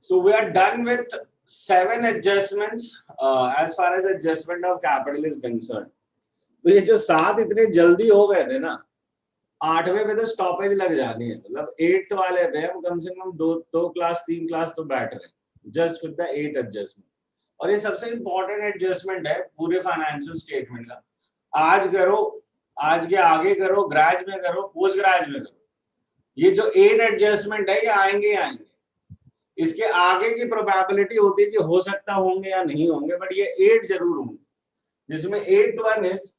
So we are done with 7 adjustments as far as adjustment of capital is concerned. तो ये जो 7 इतने जल्दी हो गए थे ना, 8वें पे तो स्टॉपेज लग जानी है. मतलब 8th वाले पे हम कम से कम 2 क्लास 3 क्लास तो बैठ रहे हैं जस्ट विद द 8 एडजस्टमेंट. और ये सबसे इंपॉर्टेंट एडजस्टमेंट है पूरे फाइनेंशियल स्टेटमेंट का. आज करो, आज के आगे करो, ग्रेज में करो, पोस्ट ग्रेज में करो, ये जो 8 एडजस्टमेंट है ये आएंगे ही आएंगे. इसके आगे की प्रोबेबिलिटी होती है कि हो सकता होंगे या नहीं होंगे, बट ये 8 जरूर होंगे, जिसमें 8th one is.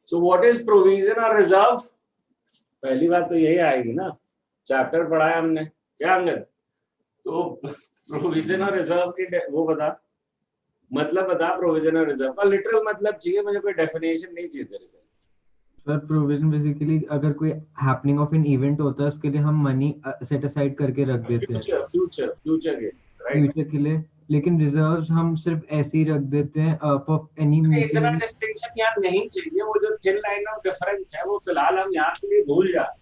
So what is provision और रिजर्व? पहली बात तो यही आएगी ना, चैप्टर पढ़ा है हमने क्या अंगद? तो प्रोविजन और रिजर्व की वो बता, मतलब बता. प्रोविजन और रिजर्व का लिटरल मतलब चाहिए मुझे, कोई डेफिनेशन नहीं चाहिए तेरे से. सर प्रोविजन बेसिकली अगर कोई हैपनिंग ऑफ एन इवेंट होता है उसके लिए हम मनी सेट असाइड करके रख देते हैं फ्यूचर के, राइट? फ्यूचर के लिए. लेकिन रिजर्व्स हम सिर्फ ऐसे ही रख देते हैं फॉर एनी इतना मीटिंग. डिस्टिंक्शन यार नहीं चाहिए. वो जो थिन लाइन ऑफ डिफरेंस है वो फिलहाल हम यहाँ के लिए भूल जाए.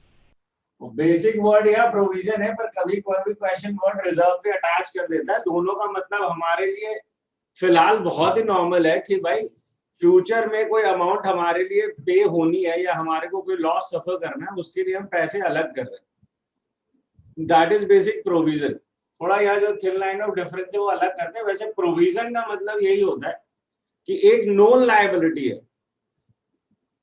बेसिक वर्ड या प्रोविजन है, पर कभी कोई भी क्वेश्चन वर्ड रिजर्व पे अटैच कर देता है. दोनों का मतलब हमारे लिए फिलहाल बहुत ही नॉर्मल है कि भाई फ्यूचर में कोई अमाउंट हमारे लिए पे होनी है या हमारे को कोई लॉस सफर करना है, उसके लिए हम पैसे अलग कर रहे हैं. That is basic provision. थोड़ा यह जो थिन लाइन ऑफ डिफरेंस है वो अलग करते हैं. वैसे प्रोविजन का मतलब यही होता है कि एक नोन लायबिलिटी है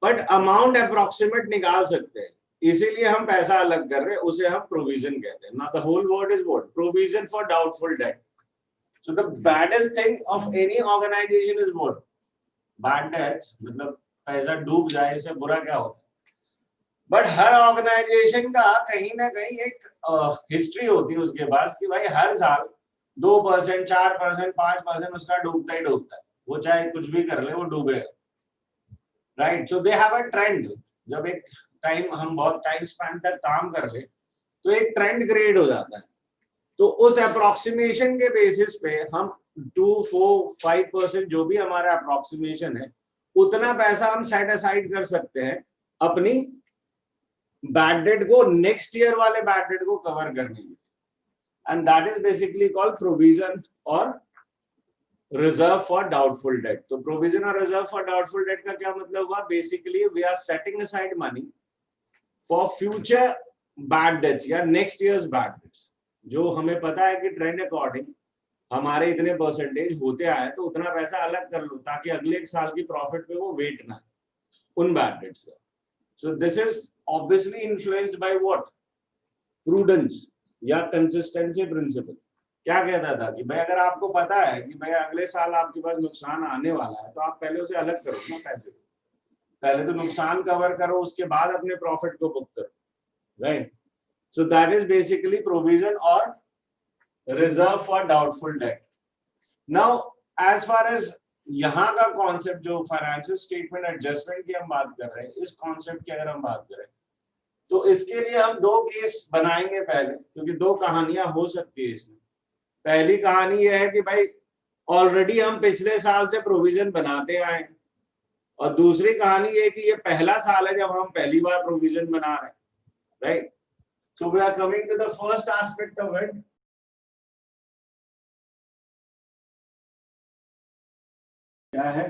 बट अमाउंट अप्रोक्सीमेट निकाल सकते हैं, इसीलिए हम पैसा अलग कर रहे हैं, उसे हम प्रोविजन कहते हैं. ना the whole word is what? Provision for doubtful debt. So the baddest thing of any organisation is what? Bad debts. मतलब पैसा डूब जाए, इससे बुरा क्या होता है? बट हर ऑर्गेनाइजेशन का कहीं ना कहीं एक हिस्ट्री होती है उसके पास कि भाई हर साल 2%, 4%, 5% उसका डूबता ही डूबता है. वो चाहे कुछ भी कर ले वो डूबेगा, right? So they have a trend. जब एक टाइम हम बहुत टाइम स्पैन तक काम कर ले तो एक ट्रेंड क्रिएट हो जाता है. तो उस अप्रोक्सीमेशन के बेसिस पे हम 2, 4, 5% जो भी हमारा अप्रोक्सीमेशन है उतना पैसा हम सेट असाइड कर सकते हैं अपनी बैड डेट को, नेक्स्ट ईयर वाले बैड डेट को कवर करने में. And that is basically called provision और रिजर्व फॉर डाउटफुल डेट. तो प्रोविजन और रिजर्व फॉर डाउटफुल डेट का क्या मतलब हुआ? Basically we are setting aside money for future bad debts या नेक्स्ट ईयर्स बैड डेट्स, जो हमें पता है कि ट्रेंड अकॉर्डिंग हमारे इतने परसेंटेज होते आए, तो उतना पैसा अलग कर लो ताकि अगले एक साल की प्रॉफिट पे वो वेट ना उन बैड डेट्स का. So this is obviously influenced by what? Prudence या कंसिस्टेंसी प्रिंसिपल. क्या कहता था कि भाई अगर आपको पता है कि भाई अगले साल आपके पास नुकसान आने वाला है तो आप पहले उसे अलग करो ना पैसे. पहले तो नुकसान कवर करो, उसके बाद अपने प्रॉफिट को बुक करो, right? So that is basically provision और reserve for doubtful debt. Now as far as यहाँ का कॉन्सेप्ट जो फाइनेंशियल स्टेटमेंट एडजस्टमेंट की हम बात कर रहे हैं, इस कॉन्सेप्ट की अगर हम बात करें तो इसके लिए हम 2 केस बनाएंगे पहले, क्योंकि 2 कहानियां हो सकती है इसमें. पहली कहानी यह है कि भाई ऑलरेडी हम पिछले साल से प्रोविजन बनाते आए, और दूसरी कहानी ये कि ये पहला साल है जब हम पहली बार प्रोविजन बना रहे हैं, right? So we are coming to the first aspect of it. क्या है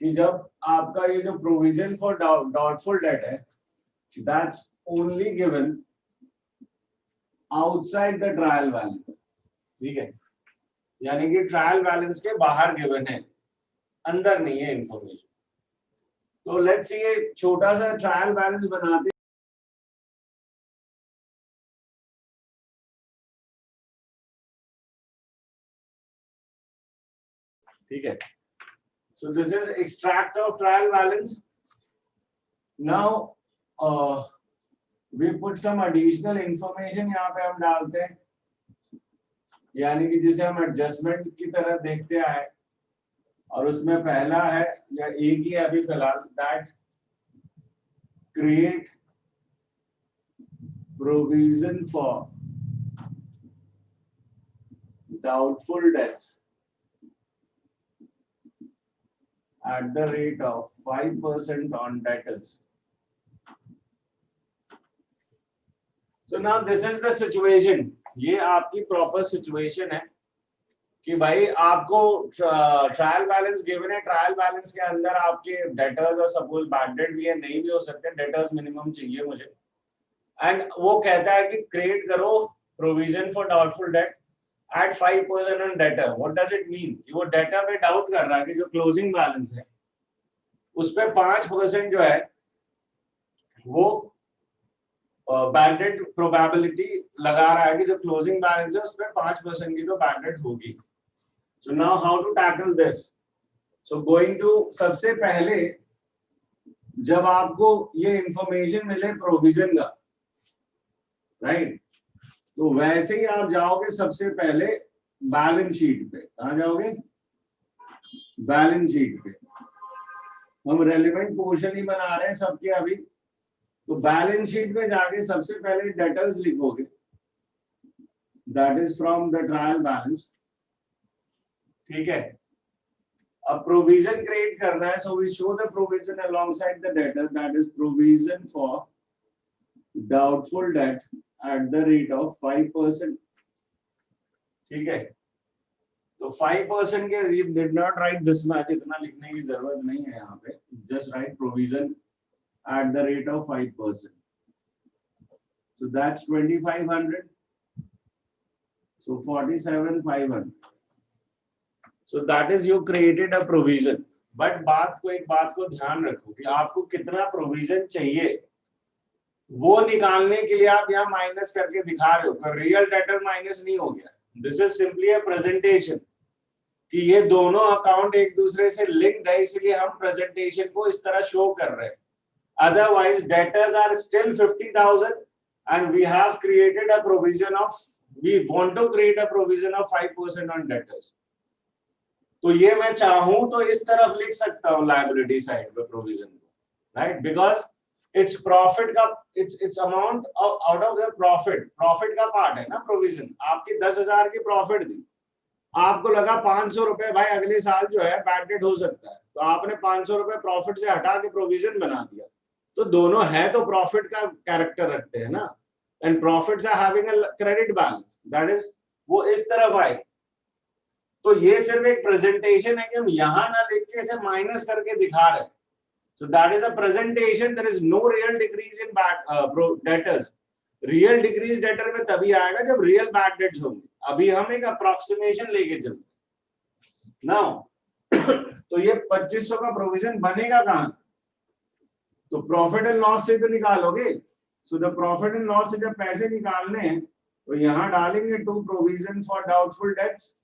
कि जब आपका ये जो प्रोविजन फॉर डाउटफुल डेट है, that's only given outside the trial balance. ठीक है, यानी कि ट्रायल बैलेंस के बाहर गिवन है, अंदर नहीं है इंफॉर्मेशन. तो लेट्स सी ये छोटा सा ट्रायल बैलेंस बनाते. ठीक है, so this is extract of trial balance. Now we put some additional information यहाँ पे हम डालते हैं, यानी कि जिसे हम एडजस्टमेंट की तरह देखते आए, और उसमें पहला है या एक ही अभी फिलहाल, that create provision for doubtful dates at the rate of 5% on debtors. So now this is the situation, ये आपकी प्रॉपर सिचुएशन है कि भाई आपको ट्रायल बैलेंस गिवन है, ट्रायल बैलेंस के अंदर आपके डेटर्स और सपोज बैड डेट भी है, नहीं भी हो सकते, डेटर्स मिनिमम चाहिए मुझे, एंड वो कहता है कि क्रिएट करो provision for doubtful debt at 5% on debtor. What does it mean? वो डेटर पे डाउट कर रहा है कि जो क्लोजिंग बैलेंस है उस पे 5% जो है वो बैड डेट प्रोबेबिलिटी लगा रहा है कि जो क्लोजिंग बैलेंस है उस पे 5% की तो बैड डेट होगी। So now how to tackle this? So going to, सबसे पहले जब आपको ये इंफॉर्मेशन मिले प्रोविजन का, राइट, तो वैसे ही आप जाओगे सबसे पहले बैलेंस शीट पे। कहाँ जाओगे? बैलेंस शीट पे। हम रेलेवेंट पोर्शन ही बना रहे हैं सबके अभी, तो बैलेंस शीट में जाके सबसे पहले डेटर्स लिखोगे, that is from the trial balance, ठीक है। अब प्रोविजन क्रिएट करना है, so we show the provision alongside the debtor, that is provision for doubtful debt at the rate of 5%, ठीक है। तो 5% के, did not write this much, इतना लिखने की जरूरत नहीं है यहाँ पे, just write provision at the rate of 5%. So that's 2,500. So 47,500. So that is you created a provision. But एक बात को ध्यान रखो कि आपको कितना प्रोविजन चाहिए वो निकालने के लिए आप यहाँ माइनस करके दिखा रहे हो, पर रियल डेटर माइनस नहीं हो गया। This is simply a presentation कि ये दोनों अकाउंट एक दूसरे से लिंक्ड है, इसलिए हम प्रेजेंटेशन को इस तरह शो कर रहे हैं। Otherwise, debtors are still 50,000, and we have created a provision of, we want to create a provision of 5% on debtors. तो ये मैं चाहूं तो इस तरफ लिख सकता हूँ लायबिलिटी साइड पे प्रोविजन को, राइट, बिकॉज इट्स प्रॉफिट का, it's amount out of the profit का पार्ट है ना प्रोविजन। आपकी 10,000 की प्रॉफिट दी, आपको लगा 500 रुपए भाई अगले साल जो है बैड डेट हो सकता है, तो आपने 500 रुपए प्रॉफिट से हटा के प्रोविजन बना दिया, तो दोनों है तो प्रॉफिट का कैरेक्टर रखते हैं ना, and profits are having a credit balance, that is वो इस तरफ आए। तो ये सिर्फ एक प्रेजेंटेशन है कि हम यहां ना लिख के इसे माइनस करके दिखा रहे हैं। So that is a presentation, there is no real decrease in debtors. Real decrease debtor में तभी आएगा जब रियल बैड डेट्स होंगे। अभी हम एक अप्रोक्सीमेशन लेके चलते नाउ। तो ये 2500 का प्रोविजन बनेगा कहां? तो प्रॉफिट एंड लॉस से तो निकालोगे। So the profit and loss से जब पैसे निकालने हैं तो यहां डालेंगे to provision for doubtful debts,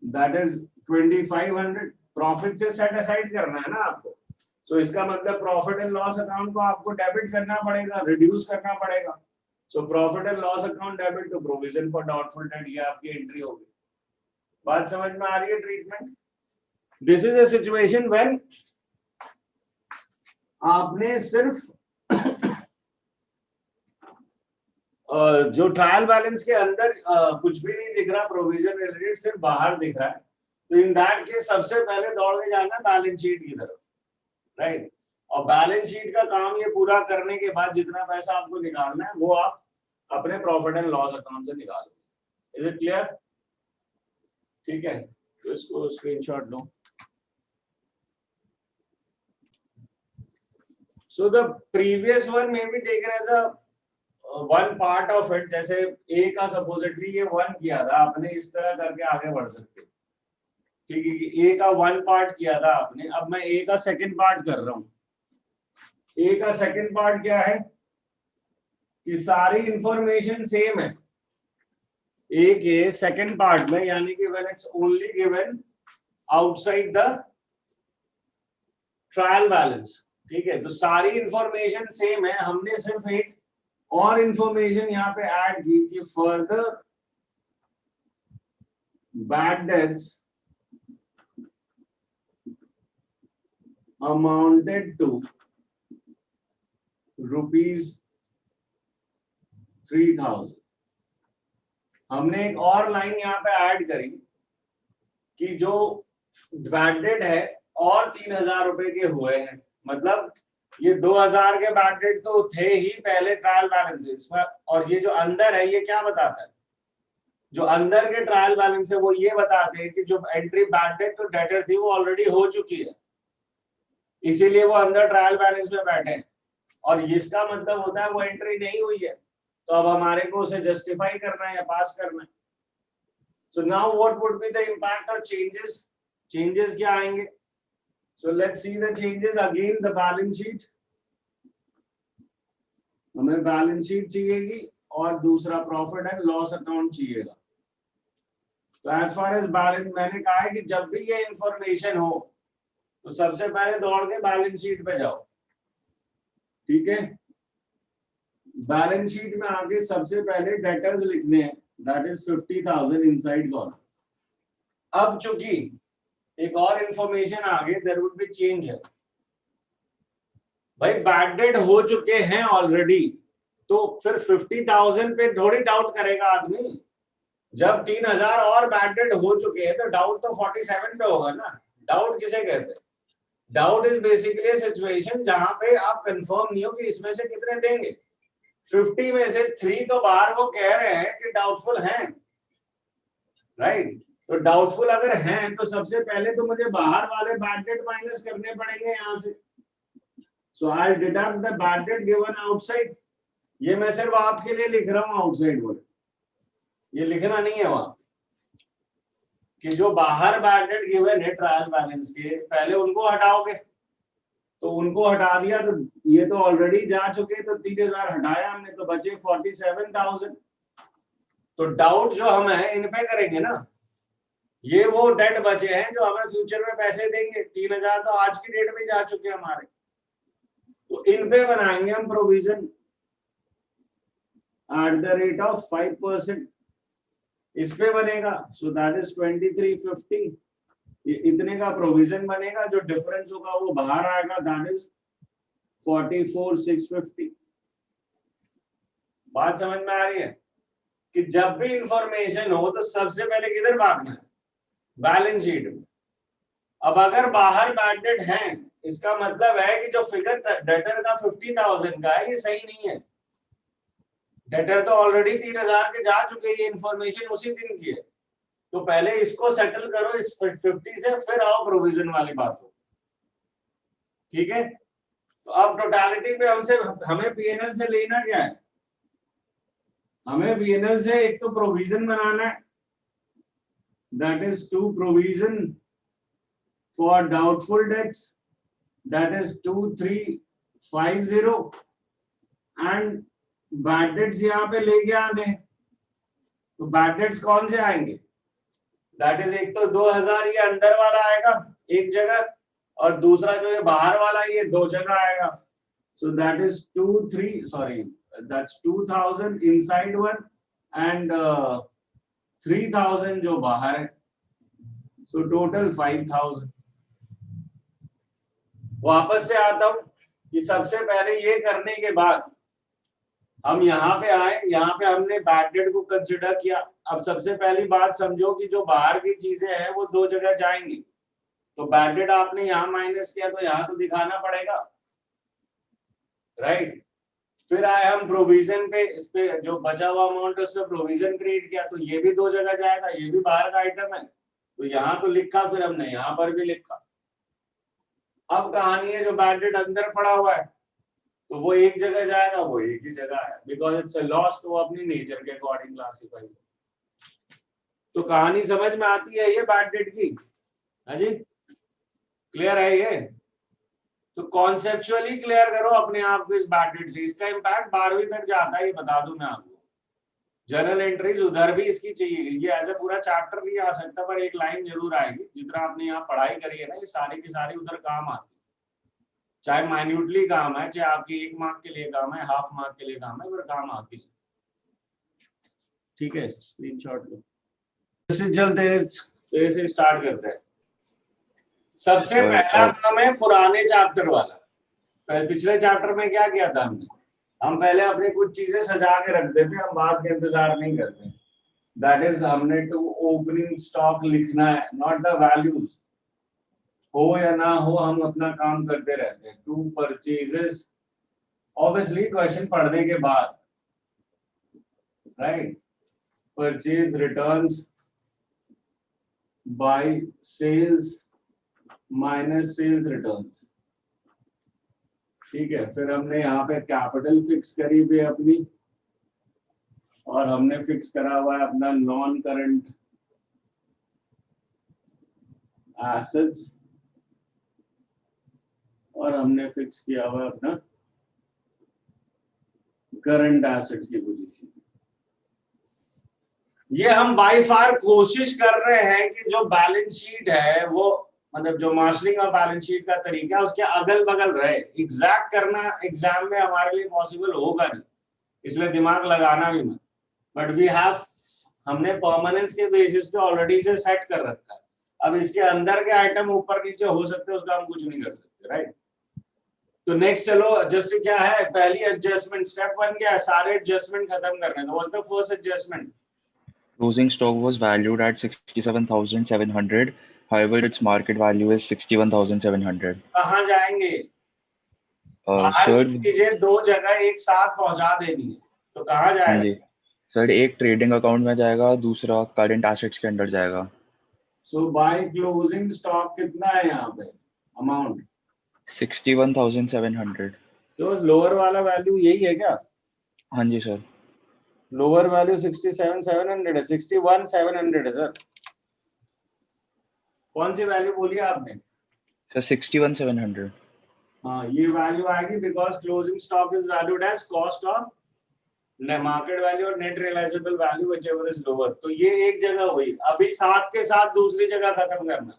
that is 2500। Profit से सेट असाइड करना है ना आपको, सो इसका मतलब प्रॉफिट एंड लॉस अकाउंट को आपको डेबिट करना पड़ेगा, रिड्यूस करना पड़ेगा। So profit and loss account debit to provision for doubtful debt, ये आपकी एंट्री होगी। बात समझ में आ रही है? Treatment, this is a situation when आपने सिर्फ जो ट्रायल बैलेंस के अंदर कुछ भी नहीं दिख रहा, प्रोविजन रिलेटेड सिर्फ बाहर दिख रहा है, तो इन दैट केस सबसे पहले दौड़ के जाना बैलेंस शीट की तरफ, राइट। और बैलेंस शीट का काम ये पूरा करने के बाद जितना पैसा आपको निकालना है वो आप अपने प्रॉफिट एंड लॉस अकाउंट से निकालोगे। Is it clear? ठीक है, तो इसको screenshot low. So the previous one may be taken as a one part of it, जैसे A का सपोजिटली ये 1 किया था आपने, इस तरह करके आगे बढ़ सकते, ठीक है, कि A का 1 पार्ट किया था आपने, अब मैं A का सेकंड पार्ट कर रहा हूं। A का सेकंड पार्ट क्या है कि सारी इंफॉर्मेशन सेम है A के सेकंड पार्ट में, यानी कि when it's only given outside the trial balance, ठीक है, तो सारी इंफॉर्मेशन सेम है, हमने सिर्फ एक और इंफॉर्मेशन यहाँ पे ऐड की कि further bad debts amounted to ₹3,000। हमने एक और लाइन यहाँ पे ऐड करी कि जो बैड डेट है और 3,000 रुपए के हुए हैं, मतलब ये 2000 के बैड डेट तो थे ही पहले ट्रायल बैलेंसेस में, और ये जो अंदर है ये क्या बताता है, जो अंदर के ट्रायल बैलेंस है वो ये बताते हैं कि जो एंट्री बैड डेट तो डेटर थी वो ऑलरेडी हो चुकी है, इसीलिए वो अंदर ट्रायल बैलेंस में बैठे हैं, और इसका मतलब होता है वो एंट्री नहीं हुई है, तो अब हमारे को उसे जस्टिफाई करना है या पास करना है। So now what would be the impact of changes, changes क्या आएंगे? So let's see the changes again, the balance sheet, हमें बैलेंस शीट चाहिएगी और दूसरा प्रॉफिट एंड लॉस अकाउंट चाहिएगा। तो एज फार एज बैलेंस, मैंने कहा है कि जब भी ये इंफॉर्मेशन हो तो सबसे पहले दौड़ के बैलेंस शीट पे जाओ, ठीक है। बैलेंस शीट में आगे सबसे पहले डेटर्स लिखने हैं, दैट इज 50,000 इनसाइड कॉलम। अब चूंकि एक और इंफॉर्मेशन आगे, देयर वुड बी चेंज है भाई, बैड डेट हो चुके हैं ऑलरेडी, तो फिर 50,000 पे थोड़ी डाउट करेगा आदमी। जब 3,000 और बैड डेट हो चुके हैं तो डाउट तो 47 पे होगा ना। डाउट किसे कहते हैं? डाउट इज बेसिकली सिचुएशन जहां पे आप कंफर्म नहीं हो कि इसमें से कितने देंगे। 50 में से 3 तो बाहर वो कह रहे हैं कि डाउटफुल हैं, राइट। तो डाउटफुल अगर हैं तो सबसे पहले तो मुझे बाहर वाले बैड डेट माइनस करने पड़ेंगे यहां से। So I deduct the bad debt given outside. ये मैं सिर्फ आपके लिए लिख रहा हूं आउटसाइड वर्ड, ये लिखना नहीं है वहां कि जो बाहर बैड डेट गिवन है ट्रायल बैलेंस के, पहले उनको हटाओगे, तो उनको हटा दिया तो ये तो ऑलरेडी जा चुके, तो 3,000 हटाया हमने तो बचे 47,000। तो डाउट जो हम है इन पे करेंगे ना, ये वो डेट बचे हैं जो हमें फ्यूचर में पैसे देंगे। 3,000 तो आज की डेट में जा चुके हैं हमारे, तो इन पे बनाएंगे हम provision eight the rate of 5%, इस पे बनेगा। सो दैट इज 2350, ये इतने का प्रोविजन बनेगा, जो डिफरेंस होगा वो बाहर आएगा, दैट इज 44,650। बात समझ में आ रही है कि जब भी इंफॉर्मेशन हो तो सबसे पहले किधर भागना है? बैलेंस शीट में। अब अगर बाहर बैड डेट है, इसका मतलब है कि जो फिगर डेटर का 50,000 का है ये सही नहीं है। डेटर तो ऑलरेडी 3,000 के जा चुके, ये इंफॉर्मेशन उसी दिन की है, तो पहले इसको सेटल करो इस 50 से, फिर आओ प्रोविजन वाली बात हो, ठीक है। तो अब टोटालिटी पे हमें पीएनएल से लेना क्या है? हमें पीएनएल से एक तो प्रोविजन बनाना है, that is to provision for doubtful debts, that is 2350, and bad debts यहाँ पे लेके आने। तो बैड डेट्स कौन से आएंगे? दैट इज एक तो 2,000 ये अंदर वाला आएगा एक जगह, और दूसरा जो ये बाहर वाला ये 2 जगह आएगा। सो that is 2,000 inside one and 3,000 जो बाहर है, सो टोटल 5,000। वापस से आता हूं कि सबसे पहले ये करने के बाद हम यहाँ पे आए, यहाँ पे हमने बैड डेट को कंसिडर किया। अब सबसे पहली बात समझो कि जो बाहर की चीजें हैं वो 2 जगह जाएंगी, तो बैड डेट आपने यहाँ माइनस किया तो यहाँ तो दिखाना पड़ेगा, राइट। फिर आए हम प्रोविजन पे, इस पे जो बचा हुआ अमाउंट है उस पे प्रोविजन क्रिएट किया, तो ये भी 2 जगह जाएगा, ये भी बाहर का आइटम है, तो यहाँ तो लिखा, फिर हमने यहाँ पर भी लिखा। अब कहानी है जो बैड डेट अंदर पड़ा हुआ है तो वो एक जगह जाएगा, वो एक ही जगह है, बिकॉज इट्स अ लॉस, तो वो अपनी नेचर के अकॉर्डिंग क्लासिफाई। तो कहानी समझ में आती है ये बैड डेट की? हाँ जी, क्लियर है ये? तो कॉन्सेप्चुअली क्लियर करो अपने आप को इस बैड डेट से। इसका इम्पैक्ट 12वीं तक जाता है, ये बता दूं मैं आपको। जर्नल एंट्रीज उधर भी इसकी चाहिए, ये ऐसे पूरा चैप्टर भी आ सकता है, पर एक लाइन जरूर आएगी। जितना आपने यहाँ पढ़ाई करी है ना, ये सारी की सारी उधर काम आती है, चाहे माइन्यूटली काम है, चाहे आपकी 1 मार्क के लिए काम है, हाफ मार्क के लिए काम है, पर काम आती है, ठीक है। स्क्रीनशॉट लो। चल तेरे से स्टार्ट करते हैं। सबसे पहला काम है पुराने चैप्टर वाला। पिछले चैप्टर में क्या किया था हमने? हम पहले अपनी कुछ चीजें सजा के रखते थे, हम बाद के इंतजार नहीं करते। दैट इज हमने टू ओपनिंग स्टॉक लिखना है, नॉट द वैल्यूज। हो या ना हो हम अपना काम करते रहते हैं। 2 परचेजेस, ऑब्वियसली क्वेश्चन पढ़ने के बाद, right, purchase returns by sales minus sales returns. ठीक है, फिर हमने यहाँ पे कैपिटल फिक्स करी भी अपनी, और हमने फिक्स करा हुआ है अपना नॉन करंट एसेट्स, और हमने फिक्स किया हुआ है अपना करंट एसेट की पोजीशन। ये हम बाय फार कोशिश कर रहे हैं कि जो बैलेंस शीट है वो, मतलब जो मार्शलिंग और बैलेंस शीट का तरीका है उसके अगल बगल रहे। एग्जैक्ट करना एग्जाम में हमारे लिए पॉसिबल होगा नहीं, इसलिए दिमाग लगाना भी मत। बट वी हैव, हमने परमानेंस के बेसिस पे ऑलरेडी से सेट कर रखा है। अब इसके अंदर के आइटम ऊपर नीचे हो सकते हैं, उसका हम कुछ नहीं कर सकते, राइट। तो नेक्स्ट चलो, एडजस्ट क्या है, पहली एडजस्टमेंट, स्टेप 1 क्या है, सारे एडजस्टमेंट खत्म करने। तो what's the first adjustment? Closing stock was valued at 67,700. However, its market value is 61,700. कहाँ जाएंगे? बाहर सर, की चीजें दो जगह एक साथ पहुंचा देनी है, तो कहाँ हाँ जाएगा? जी सर, एक ट्रेडिंग अकाउंट में जाएगा, दूसरा करंट एसेट्स के अंदर जाएगा। सो बाय क्लोजिंग स्टॉक कितना है यहाँ पे अमाउंट? 61,700। तो लोअर वाला वैल्यू यही है क्या? हाँ जी सर। लोअर वैल्यू 67,700 है, 61,700 है सर। कौन सी वैल्यू बोली आपने? सर 61,700। हाँ, ये वैल्यू आएगी because closing stock is valued as cost of market value और net realisable value whichever is lower. तो ये एक जगह हुई, अभी साथ के साथ दूसरी जगह खत्म करना।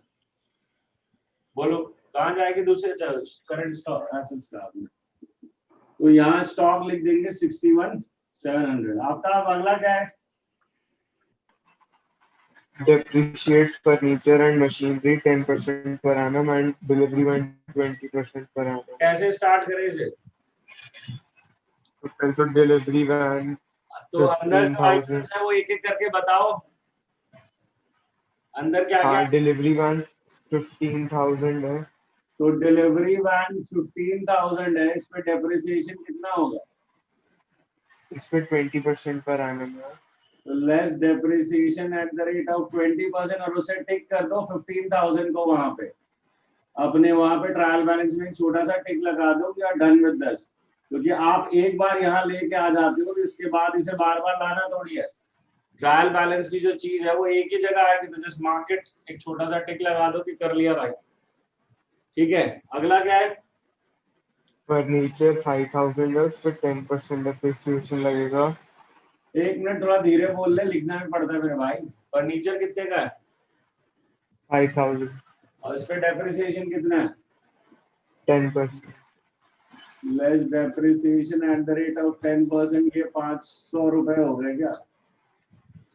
बोलो कहाँ जाएगी दूसरे करंट स्टॉक एसेट्स का? तो यहाँ स्टॉक लिख देंगे 61,700। आपका अगला क्या है? Depreciates furniture and machinery 10% per annum and delivery van 20% per annum. कैसे स्टार्ट करें इसे? So delivery van तो अंदर 15,000. है वो एक एक करके बताओ, अंदर क्या क्या? हाँ, delivery van 15,000 है। तो डिलीवरी वैन 15,000 है, इस पे डेप्रिसिएशन कितना होगा? इस पे 20% per annum है। तो less depreciation eight the rate of 20%, और उसे टिक कर दो 15,000 को वहां पे, अपने वहां पे ट्रायल बैलेंस में एक छोटा सा टिक लगा दो कि डन विद दिस। क्योंकि आप एक बार यहाँ लेके आ जाते हो तो इसके बाद इसे बार बार लाना थोड़ी है। ट्रायल बैलेंस की जो चीज है वो एक ही जगह आएगी, तो जस्ट मार्केट एक छोटा सा टिक लगा दो कि कर लिया भाई। ठीक है, अगला क्या है? फर्नीचर 5,000 है, उस पे 10% depreciation लगेगा। एक मिनट, थोड़ा धीरे बोल ले, लिखना भी पड़ता है मेरे भाई। फर्नीचर कितने का है? 5,000 और इस पे डेप्रिसिएशन कितना है? 10%। Less depreciation eight the rate of 10%, ये 500 रुपए हो गए क्या?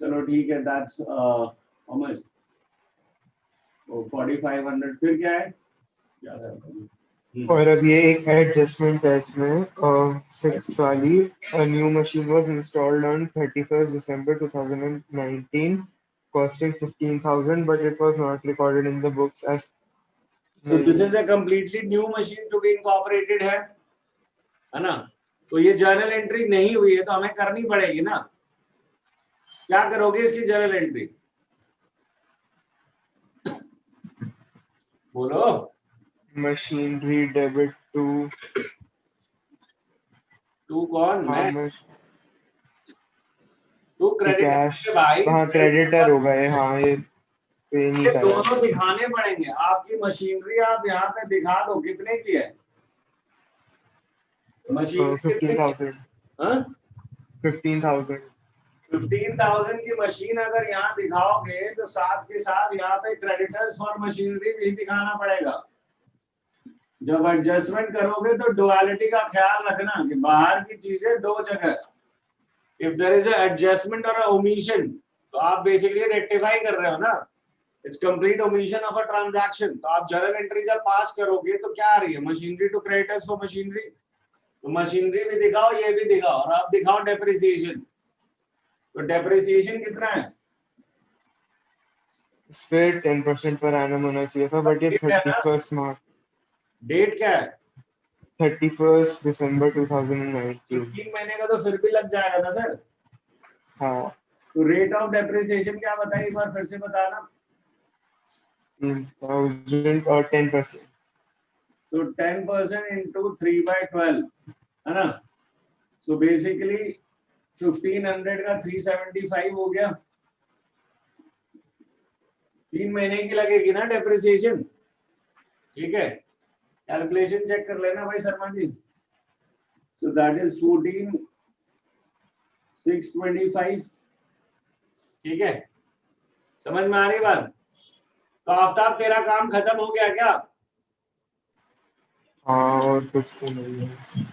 चलो ठीक है, दैट्स हाउ मच? 4,500। फिर क्या है? और अब ये एक एडजस्टमेंट है इसमें, 6th वाली, a new machine was installed on 31st December 2019 costing 15,000 but it was not recorded in the books as So this is a completely new machine to be incorporated है ना? तो ये जर्नल एंट्री नहीं हुई है तो हमें करनी पड़ेगी ना। क्या करोगे इसकी जर्नल एंट्री? बोलो। machinery debit to तू कौन? how मैं? much तू क्रेडिट cash। भाई, हाँ, creditor होगा ये। हाँ, ये पे नहीं ये करा। दोनों दिखाने पड़ेंगे। आपकी मशीनरी आप यहाँ पे दिखा दो कितने की है मशीन? 15,000। हाँ, 15,000। 15,000 की मशीन अगर यहाँ दिखाओगे तो साथ के साथ यहाँ पे क्रेडिटर्स फॉर मशीनरी भी दिखाना पड़ेगा। जब एडजस्टमेंट करोगे तो डुअलिटी का ख्याल रखना कि बाहर की चीजें दो जगह, if there is a adjustment और ओमिशन, तो आप बेसिकली रेक्टिफाई कर रहे हो ना। It's complete omission of a transaction. तो आप जर्नल एंट्री जब पास करोगे तो क्या आ रही है? Machinery to creditors for machinery, तो मशीनरी भी दिखाओ, ये भी दिखाओ, और आप दिखाओ डेप्रिसिएशन। तो डेप्रिसिएशन कितना है? इस पे 10% पर एनम होना चाहिए था, बट ये ठीक है ना? 31st मार्च डेट क्या है? 31st दिसंबर 2019। 15 महीने का तो फिर भी लग जाएगा ना सर। हाँ, तो रेट ऑफ डेप्रिसिएशन क्या बताइए, एक बार फिर से बताना। 1000 और 10%। So 10% into 3/12 है ना? So basically 1500 का 375 हो गया। 3 महीने की लगेगी ना डेप्रिसिएशन, ठीक है? कैलकुलेशन चेक कर लेना भाई Sharma ji. So that is 14,625, ठीक है? समझ में आ रही बात? तो आफ्ताब तेरा काम खत्म हो गया क्या? हाँ, और कुछ तो नहीं है।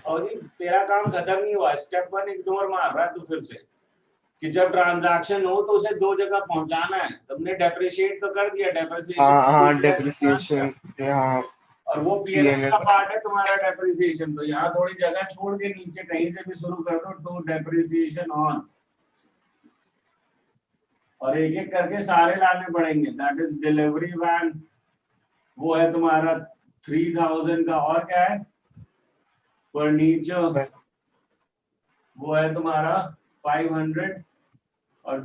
और जी तेरा काम खत्म नहीं हुआ, स्टेप 1 इग्नोर मार रहा है तू फिर से, कि जब ट्रांजैक्शन हो तो उसे दो जगह पहुंचाना है। तुमने डेप्रिशिएट तो कर दिया, हाँ, डेप्रिसिएशन डेप्रिसिएशन, हाँ, और वो पीएनएल का पार्ट है तुम्हारा डेप्रिसिएशन। तो यहाँ थोड़ी जगह छोड़ के नीचे कहीं से भी शुरू कर दो, टू डेप्रिसिएशन ऑन, और एक एक करके सारे लाने पड़ेंगे। दैट इज डिलीवरी वैन, वो है तुम्हारा 3000 का, और क्या है? फर्नीचर, वो है तुम्हारा 500, और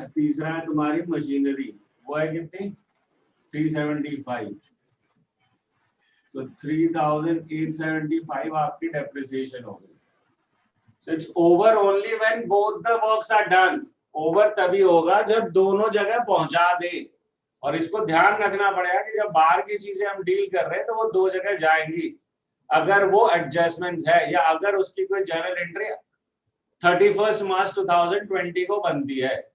तीसरा है तुम्हारी मशीनरी, वो है कितनी? 375। तो 3875 आपकी डेप्रिसिएशन हो गई। So it's over only when both the works are done. Over तभी होगा जब दोनों जगह पहुंचा दे। और इसको ध्यान रखना पड़ेगा कि जब बाहर की चीजें हम डील कर रहे हैं तो वो दो जगह जाएंगी, अगर वो एडजस्टमेंट्स है या अगर उसकी कोई जर्नल एंट्री 31 मार्च 2020 को बनती है।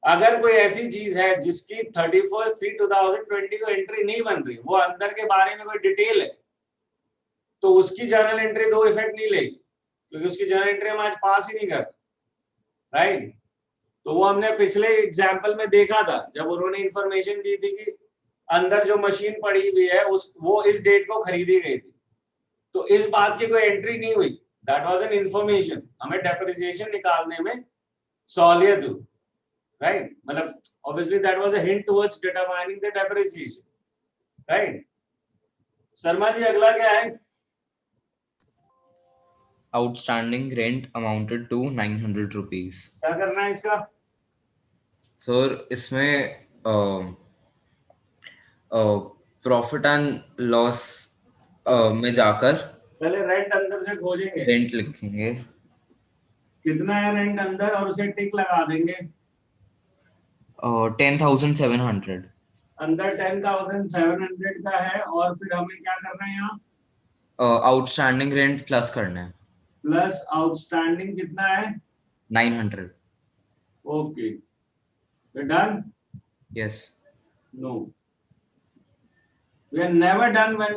अगर कोई ऐसी चीज है जिसकी 31/3/2020 को एंट्री नहीं बन रही, वो अंदर के बारे में कोई डिटेल है, तो उसकी जर्नल एंट्री दो इफेक्ट नहीं लेगी, क्योंकि उसकी जर्नल एंट्री हम आज पास ही नहीं करते, राइट? तो वो हमने पिछले एग्जाम्पल में देखा था, जब उन्होंने इंफॉर्मेशन दी थी कि अंदर जो मशीन पड़ी हुई है वो इस डेट को खरीदी गई थी, तो इस बात की कोई एंट्री नहीं हुई। दैट वाज एन इंफॉर्मेशन, हमें डेप्रिसिएशन निकालने में सहूलियत हुई, राइट? मतलब obviously that was a hint towards determining the depreciation, right? Sharma ji अगला क्या है? Outstanding rent amounted to 900 rupees. क्या करना है इसका? सर इसमें प्रॉफिट एंड लॉस में जाकर पहले रेंट अंदर से खोजेंगे, रेंट लिखेंगे। कितना है रेंट अंदर, और उसे टिक लगा देंगे। 10,700 अंदर 10,700 का है, और फिर हमें क्या करना है यहाँ? आउटस्टैंडिंग रेंट प्लस करना है। प्लस आउटस्टैंडिंग कितना है? 900। Okay, done? Yes. No, we are never done when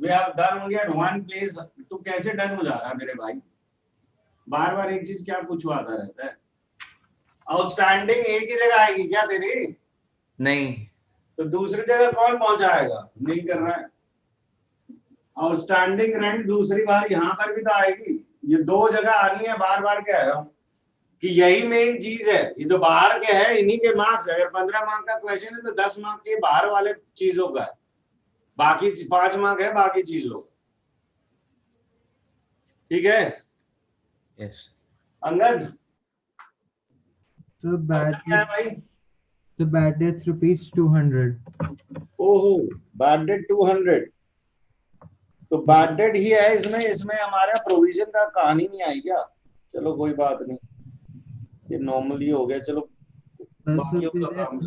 we are done only at one place. तो कैसे डन हो जा रहा है मेरे भाई? बार बार एक चीज क्या पूछवाता रहता है? आउटस्टैंडिंग एक ही जगह आएगी क्या तेरी? नहीं, तो दूसरी जगह कौन पहुंचाएगा? नहीं कर रहा है। आउटस्टैंडिंग रेंट दूसरी बार यहाँ पर भी तो आएगी, ये दो जगह आनी है, बार बार कह रहा हूँ कि यही मेन चीज है। ये जो बाहर के है इन्हीं के मार्क्स, अगर 15 मार्क का क्वेश्चन है तो 10 मार्क के बाहर वाले चीजों का है, बाकी 5 मार्क है बाकी चीजों। ठीक है यस। अंगद? So bad क्या है भाई? the bad debts rupees 200. ओहो, बैड डेट 200। तो बैड डेट ही है इसमें, इसमें हमारा प्रोविजन का कहानी नहीं आई क्या? चलो कोई बात नहीं, ये नॉर्मली हो गया। चलो बाकियों का काम।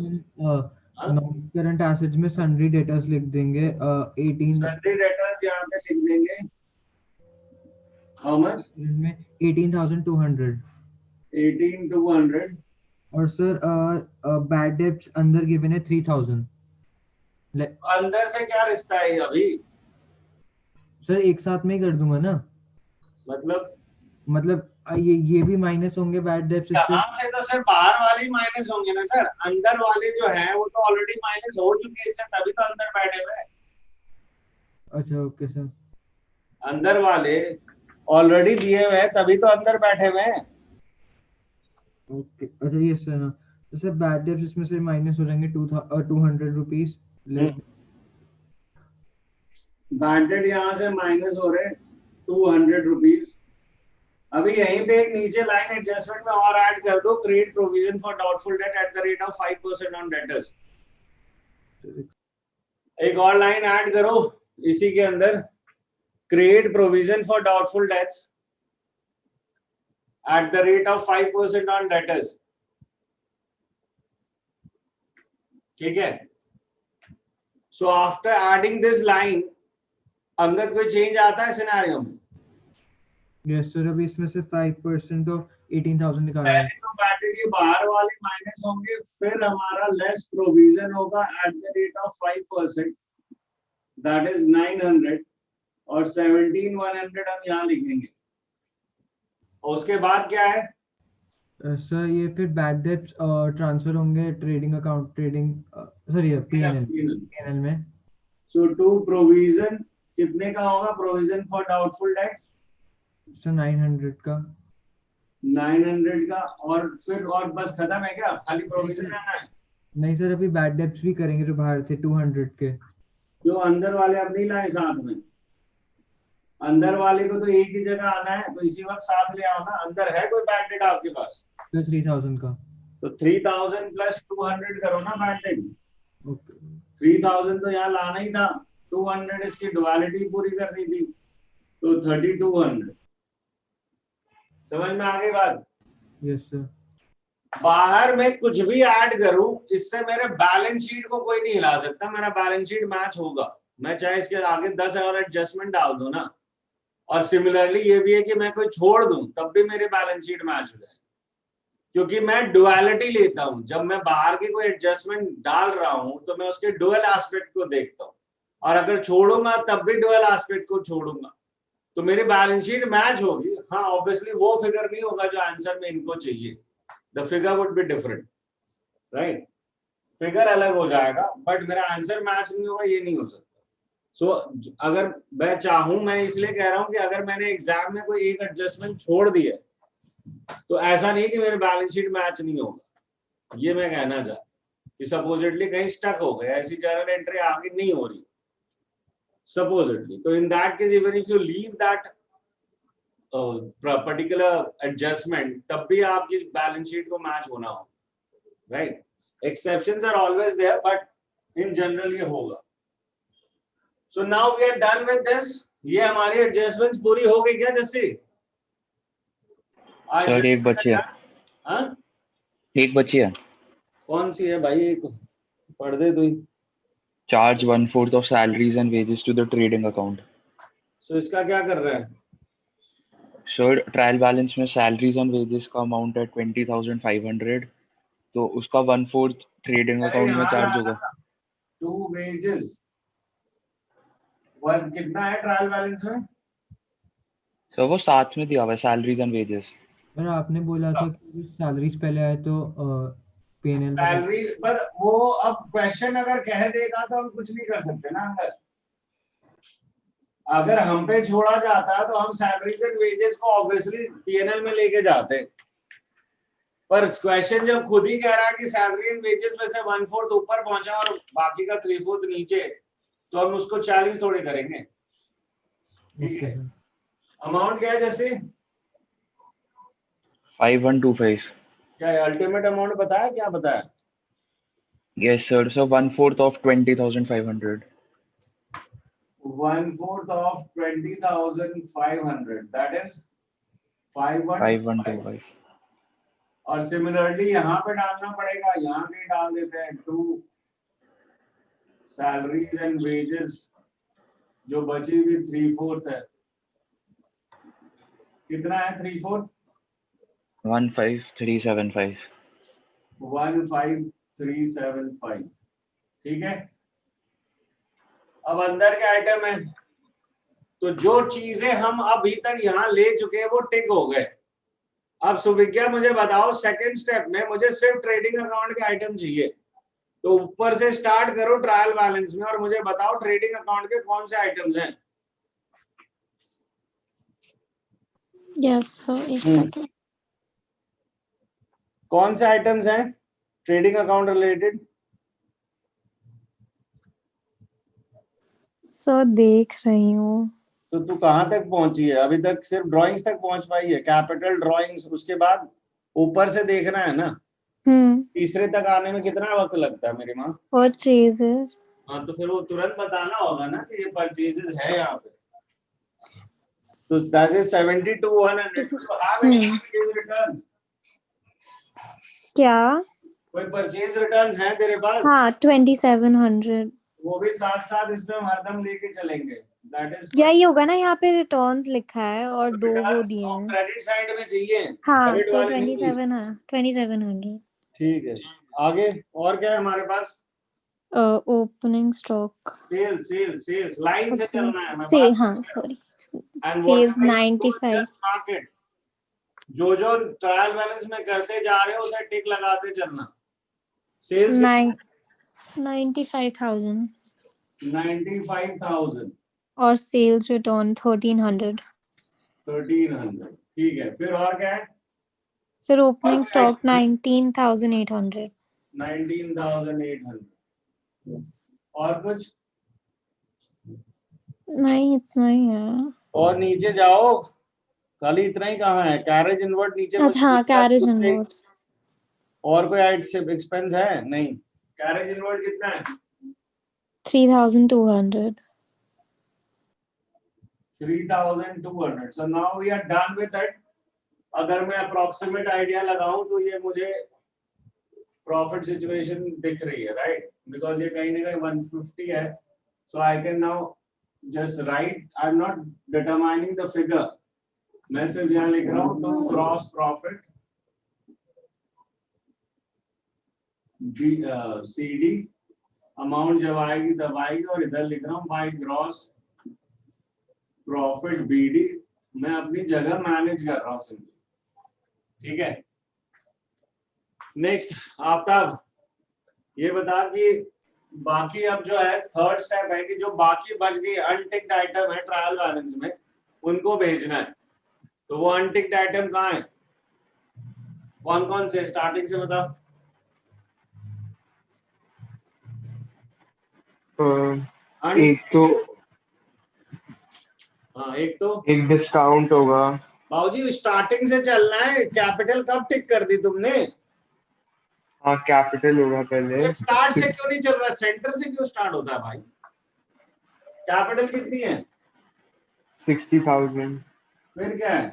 नॉन करंट एसेट्स में सन्ड्री डेटर्स लिख देंगे 18 सन्ड्री डेटर्स यहाँ पे लिख देंगे। How much? में 18,200। 18,200। और सर बैड डेब्ट्स अंदर गिवन है 3,000। अंदर से क्या रिश्ता है अभी? सर एक साथ में ही कर दूंगा ना, मतलब ये भी माइनस होंगे बैड डेब्ट्स इससे। यहाँ से तो सर बाहर वाले माइनस होंगे ना सर, अंदर वाले जो है वो तो ऑलरेडी माइनस हो चुके हैं इससे, तभी तो अंदर बैठे हुए हैं। अच्छा ओके सर। अंदर वाले ऑलरेडी दिए हुए हैं तभी तो अंदर बैठे हुए हैं। ओके अच्छा ये सर हाँ। जैसे बैड डेब्ट्स इसमें से माइनस हो जाएंगे 200 रुपीज लेस। बैंडेड यहाँ से माइनस हो रहे 200 रुपीज। अभी यहीं पे एक नीचे लाइन एडजस्टमेंट में और ऐड कर दो, create provision for doubtful debt at the rate of 5% on debtors. एक और लाइन ऐड करो इसी के अंदर, create provision for doubtful dates eight the rate of 5% on debtors. ठीक है, so after adding this line Angad कोई चेंज आता है सिनेरियो में? यस सर, अभी इसमें से 5% ऑफ 18,000 निकालना है। पहले तो बैटरी के बाहर वाले माइनस होंगे, फिर हमारा लेस प्रोविजन होगा eight the rate of 5%, that is 900, और 17,100 हम यहाँ लिखेंगे। और उसके बाद क्या है सर ये फिर बैड डेब्ट्स ट्रांसफर होंगे ट्रेडिंग अकाउंट, सॉरी पीएनएल में। सो टू प्रोविजन कितने का होगा provision for doubtful date? Sir 900 का। 900 का, और फिर और बस खत्म है क्या? खाली प्रोविजन आना है? नहीं सर, अभी बैड डेब्ट्स भी करेंगे जो बाहर थे 200 के। जो अंदर वाले अब नहीं लाए साथ में, अंदर वाले को तो एक ही जगह आना है, तो इसी वक्त साथ ले आओ ना। अंदर है कोई बैड डेट आपके पास? तो 3,000 का। तो 3,000 प्लस 200 करो ना बैड डेट। ओके 3,000 तो यहाँ लाना ही था, 200 इसकी डुअलिटी पूरी करनी थी, तो 3,200। समझ में आ गई बात? Yes sir. बाहर में कुछ भी ऐड करूं, इससे मेरे बैलेंस शीट को कोई नहीं हिला सकता, मेरा बैलेंस शीट मैच होगा। मैं चाहे इसके आगे 10 और एडजस्टमेंट डाल दूं ना, और सिमिलरली ये भी है कि मैं कोई छोड़ दूं तब भी मेरे बैलेंस शीट मैच हो जाए, क्योंकि मैं डुअलिटी लेता हूं। जब मैं बाहर की कोई एडजस्टमेंट डाल रहा हूं तो मैं उसके डुअल एस्पेक्ट को देखता हूं, और अगर छोड़ूंगा तब भी डुअल एस्पेक्ट को छोड़ूंगा, तो मेरी बैलेंस शीट मैच होगी। हाँ ऑब्वियसली वो फिगर नहीं होगा जो आंसर में इनको चाहिए, the figure would be different, right? Figure अलग हो जाएगा, बट मेरा आंसर मैच नहीं होगा, ये नहीं हो सकता। सो अगर मैं चाहूं, मैं इसलिए कह रहा हूं कि अगर मैंने एग्जाम में कोई एक एडजस्टमेंट छोड़ दिया तो ऐसा नहीं कि मेरे बैलेंस शीट मैच नहीं होगा। ये मैं कहना चाहता कि सपोजिटली कहीं स्टक हो गया, ऐसी जर्नल एंट्री आगे नहीं हो रही सपोजिटली, तो in that case even if you leave that particular adjustment, तब भी आपकी बैलेंस शीट को मैच होना हो, right? Exceptions are always there, but in general ये होगा। So now we are done with this. ये हमारी एडजस्टमेंट्स पूरी हो गई क्या जस्सी? सर एक बची है। हाँ एक बची है। कौन सी है भाई? एक पढ़ दे तू ही। Charge 1/4 of salaries and wages to the trading account. सो इसका क्या कर रहा है? सर ट्रायल बैलेंस में सैलरीज एंड वेजेस का अमाउंट है 20,500, तो उसका 1/4 ट्रेडिंग अकाउंट में चार्ज होगा। टू वेजेस वन कितना है ट्रायल बैलेंस में? सर वो साथ में दिया हुआ है, सैलरीज एंड वेजेस। सर आपने बोला था कि सैलरीज पहले आए तो पीएनएल सैलरी पर वो अब क्वेश्चन अगर कह देगा तो हम कुछ नहीं कर सकते ना। अगर हम पे छोड़ा जाता तो हम सैलरीज एंड वेजेस को ऑब्वियसली पीएनएल में लेके जाते, पर क्वेश्चन जब खुद ही कह रहा है कि सैलरी एंड वेजेस में से 1/4 ऊपर पहुंचा और बाकी का 3/4 नीचे, तो हम उसको 40 थोड़ी करेंगे। ठीक है, अमाउंट क्या है जैसे? 5125। क्या अल्टीमेट अमाउंट बताया, क्या बताया? Yes sir, so 1/4 of 20,500। 1/4 of 20,500, that is 5125। और सिमिलरली यहाँ पे डालना पड़ेगा, यहाँ पे डाल देते हैं टू सैलरीज एंड वेजेस, जो बची हुई 3/4 है। कितना है 3/4? 15,375। 15,375। ठीक है, अब अंदर के आइटम है, तो जो चीजें हम अभी तक यहाँ ले चुके हैं वो टिक हो गए। अब सुविज्ञा मुझे बताओ, सेकंड स्टेप में मुझे सिर्फ ट्रेडिंग अकाउंट के आइटम चाहिए, तो ऊपर से स्टार्ट करो ट्रायल बैलेंस में और मुझे बताओ ट्रेडिंग अकाउंट के कौन से आइटम्स हैं। यस सर, एक सेकंड। कौन से आइटम्स हैं? ट्रेडिंग अकाउंट रिलेटेड सर देख रही हूँ। तो तू कहाँ तक पहुंची है? अभी तक सिर्फ ड्राइंग्स तक पहुंच पाई है, कैपिटल ड्राइंग्स, उसके बाद ऊपर से देखना है ना। तीसरे तक आने में कितना वक्त लगता है मेरी माँ? परचेजेस। हाँ, तो फिर वो तुरंत बताना होगा ना कि ये परचेजेस है यहाँ पे। तो दैट इज 72,100। तो have any purchase returns? क्या? कोई परचेज रिटर्न्स हैं तेरे पास? हाँ 2700। वो भी साथ साथ इसमें हम हरदम लेके चलेंगे। दैट इज यही होगा ना, यहाँ पे रिटर्न्स लिखा है और दो वो दिए हैं। क्रेडिट साइड में चाहिए, हाँ क्रेडिट तो वाले नहीं चाहिए। 2700। ठीक है, आगे और क्या है हमारे पास? Opening stock. Sales sales sales line से चलना है। मैं से बात हाँ कर रहा हूँ। Sorry. And sales whatever you do 95। just mark it. जो जो ट्रायल बैलेंस में करते जा रहे हो उसे टिक लगाते चलना। सेल्स 95,000 95,000 और सेल्स रिटर्न 1300। 1300 ठीक है। फिर और क्या है? फिर ओपनिंग स्टॉक 19,800। 19,800 और कुछ? नहीं इतना ही है। और नीचे जाओ, खाली इतना ही कहाँ है? कैरेज इनवर्ट नीचे अच्छा हाँ कैरेज इनवर्ड्स। और कोई एक्सपेंस है? नहीं। कैरेज इनवर्ट कितना है? 3,200। 3,200। So now we are done with it. अगर मैं अप्रोक्सीमेट आइडिया लगाऊं तो ये मुझे प्रॉफिट सिचुएशन दिख रही है, राइट? बिकॉज ये कहीं ना कहीं 150 है। So I can now just write, I am not determining the figure, मैं सिर्फ यहाँ लिख रहा हूँ तो ग्रॉस प्रॉफिट CD अमाउंट जब आएगी तब आएगी, और इधर लिख रहा हूँ बाय ग्रॉस प्रॉफिट BD। मैं अपनी जगह मैनेज कर रहा हूँ सिंपली, ठीक है। नेक्स्ट आफ्ताब, ये बता कि बाकी अब जो है थर्ड स्टेप है कि जो बाकी बच गई अनटिक्ड आइटम है ट्रायल बैलेंस में, उनको भेजना है। तो वो अनटिक्ड आइटम कहाँ है? कौन कौन से? स्टार्टिंग से बता। एक तो हाँ, एक तो एक डिस्काउंट होगा। बाबूजी स्टार्टिंग से चलना है। कैपिटल कब टिक कर दी तुमने? हाँ कैपिटल होगा पहले। स्टार्ट से क्यों नहीं चल रहा? सेंटर से क्यों स्टार्ट होता है भाई? कैपिटल कितनी है? 60,000। फिर क्या है?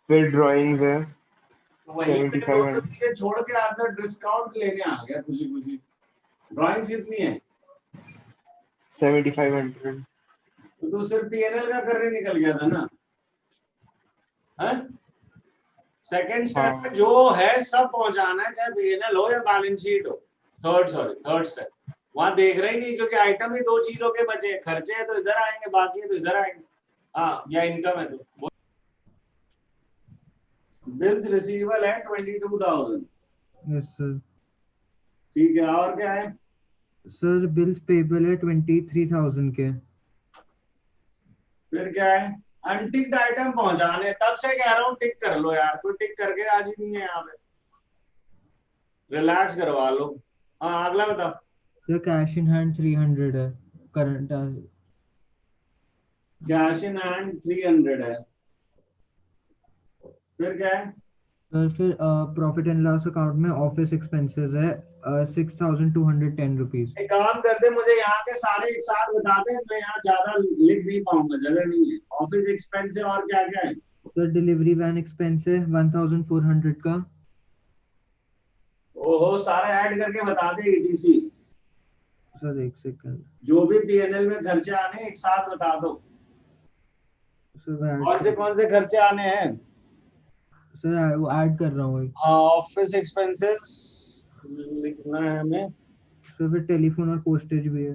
फिर ड्राइंग्स है वही 7500। छोड़ के आकर डिस्काउंट लेने आ गया खुशी खुशी। ड्राइंग्स कितनी है? 7500। तो तू सिर्फ PNL का करने निकल गया था ना? सेकेंड स्टेप में जो है सब पहुंचाना है, चाहे PNL हो या बैलेंस शीट हो। थर्ड स्टेप वहां देख रहे ही नहीं, क्योंकि आइटम ही दो चीजों के बचे हैं। खर्चे है तो इधर आएंगे, बाकी है तो इधर आएंगे। हाँ, या इनकम है तो बिल्स रिसीवेबल है 22,000। Yes sir. ठीक है, और क्या है? सर बिल्स पेबल है 23,000 के। फिर क्या है? अनटिक्ड आइटम पहुंचाने, तब से कह रहा हूँ टिक कर लो यार, कोई टिक करके राजी नहीं है यहाँ पे। रिलैक्स करवा लो। हाँ, अगला बताओ। सर कैश इन हैंड 300 है करंट। कैश इन हैंड 300 है। फिर क्या है? सर फिर प्रॉफिट एंड लॉस अकाउंट में ऑफिस एक्सपेंसेस है 6,210 रुपीज। एक काम कर दे, मुझे यहाँ के सारे एक साथ बता दे, मैं यहाँ ज्यादा लिख नहीं पाऊंगा, जगह नहीं है। ऑफिस एक्सपेंस है और क्या क्या है? सर डिलीवरी वैन एक्सपेंस है 1,400 का। ओहो, सारे ऐड करके बता दे ETC। सर एक सेकंड। जो भी PNL में खर्चे आने एक साथ बता दो। सर कौन से खर्चे आने हैं? सर वो ऐड कर रहा हूँ। ऑफिस एक्सपेंसेस लिखना है हमें। सर फिर टेलीफोन और पोस्टेज भी है।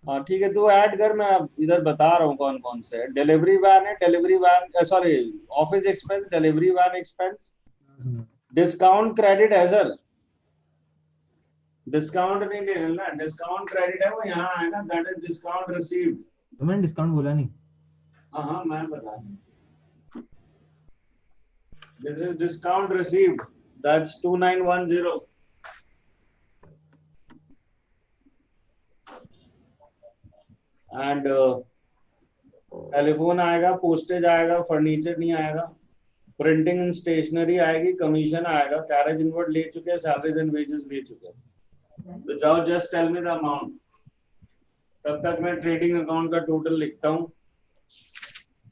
हाँ ठीक है, तू ऐड कर, मैं अब इधर बता रहा हूँ कौन कौन से है। डिलीवरी वैन है, delivery van sorry office expense, delivery van expense, discount credit है सर। डिस्काउंट नहीं ले लेना, डिस्काउंट क्रेडिट है वो यहाँ है ना, दैट इज डिस्काउंट रिसीव्ड। तो मैंने डिस्काउंट बोला नहीं। हाँ मैं बता, this is discount received. That's 2910. And telephone आएगा, पोस्टेज आएगा, फर्नीचर नहीं आएगा, प्रिंटिंग एंड स्टेशनरी आएगी, कमीशन आएगा, कैरेज इनवर्ड ले चुके हैं, सैलरीज एंड वेजेस ले चुके हैं। तो जाओ just tell me the amount. तब तक मैं ट्रेडिंग अकाउंट का टोटल लिखता हूँ।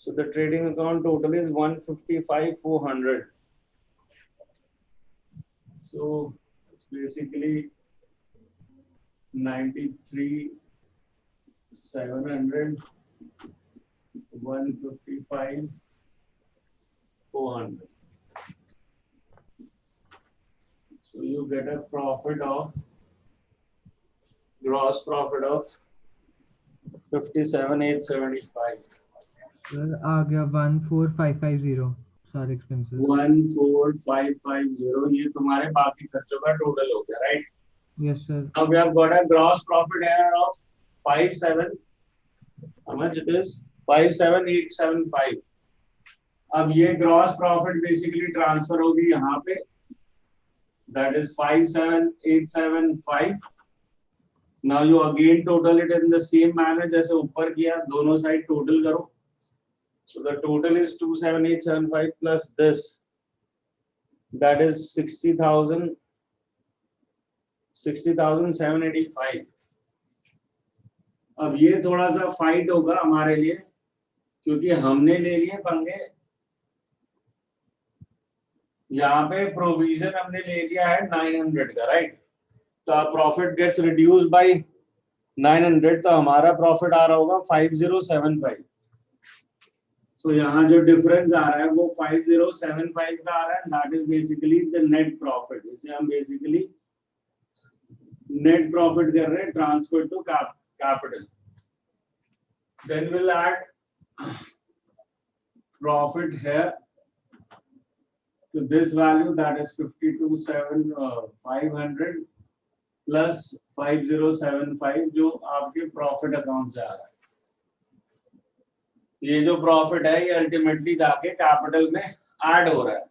So the trading account total is 155,400. So it's basically 93,700, 155,400. So you get a profit of, gross profit of 57,875. Sir आ गया 14550 सारे एक्सपेंसेस। 14550, ये तुम्हारे बाकी खर्चों का टोटल हो गया, right? Yes sir. Now we have got a gross profit here of 57. How much it is? 57,875. अब ये gross profit basically transfer होगी यहाँ पे, that is 57,875. Now you again total it in the same manner जैसे ऊपर किया, दोनों side total करो। So the total is 27,875 plus this, that is 60,785. अब ये थोड़ा सा फाइट होगा हमारे लिए, क्योंकि हमने ले लिए पंगे। यहाँ पे प्रोविजन हमने ले लिया है 900 का, राइट? तो प्रॉफिट गेट्स रिड्यूस बाय 900, तो हमारा प्रॉफिट आ रहा होगा 5075। तो यहाँ जो डिफरेंस आ रहा है वो 5075 का आ रहा है, that is basically the net profit. इसे हम बेसिकली नेट प्रॉफिट कर रहे हैं, transfer to capital. Then will add profit here to this value, that is 52,500 plus 5075 जो आपके प्रॉफिट अकाउंट से आ रहा है। ये जो प्रॉफिट है ये अल्टीमेटली जाके कैपिटल में ऐड हो रहा है।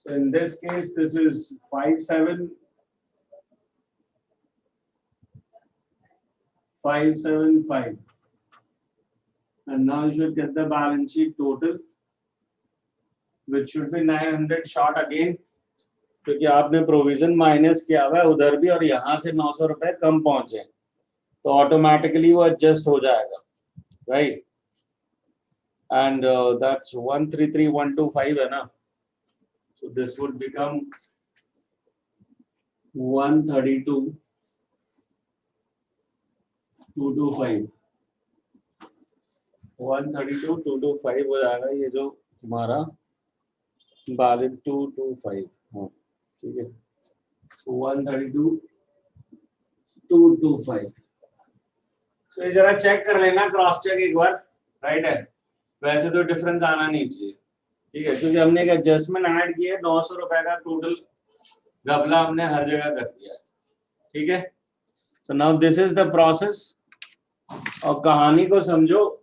So in this case this is 57,575 and now you should get the balance sheet total which should be 900 short again, क्योंकि आपने प्रोविजन माइनस किया हुआ है उधर भी और यहाँ से 900 रुपए कम पहुंचे, तो ऑटोमेटिकली वो एडजस्ट हो जाएगा, राइट? And that's 133,125 है ना, so this would become 132,225 132,225 हो जाएगा ये जो तुम्हारा बैलेंस 225। हाँ ठीक है, 132,225। तो ये जरा चेक कर लेना, क्रॉस चेक एक बार, राइट है? वैसे तो डिफरेंस आना नहीं चाहिए, ठीक है? क्योंकि हमने एक एडजस्टमेंट ऐड किया है, 900 रुपए का टोटल घपला हमने हर जगह कर दिया, ठीक है? So now this is the process. और कहानी को समझो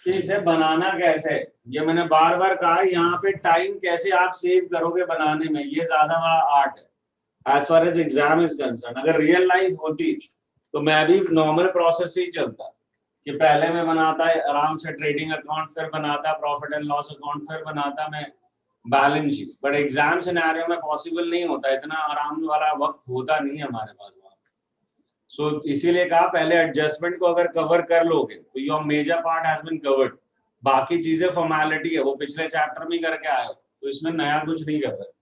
कि इसे बनाना कैसे है। ये मैंने बार बार कहा, यहाँ पे टाइम कैसे आप सेव करोगे बनाने में, ये ज्यादा बड़ा आर्ट है as far as exam is concern. अगर रियल लाइफ होती तो मैं भी नॉर्मल प्रोसेस से ही चलता कि पहले मैं बनाता है आराम से ट्रेडिंग अकाउंट, फिर बनाता प्रॉफिट एंड लॉस अकाउंट, फिर बनाता मैं balance sheet. But exam scenario में पॉसिबल नहीं होता, इतना आराम वाला वक्त होता नहीं है हमारे पास। सो इसीलिए कहा पहले एडजस्टमेंट को अगर कवर कर लोगे तो your major part has been covered. बाकी चीजें फॉर्मेलिटी है, वो पिछले चैप्टर में करके आए हो, तो इसमें नया कुछ नहीं कर रहे।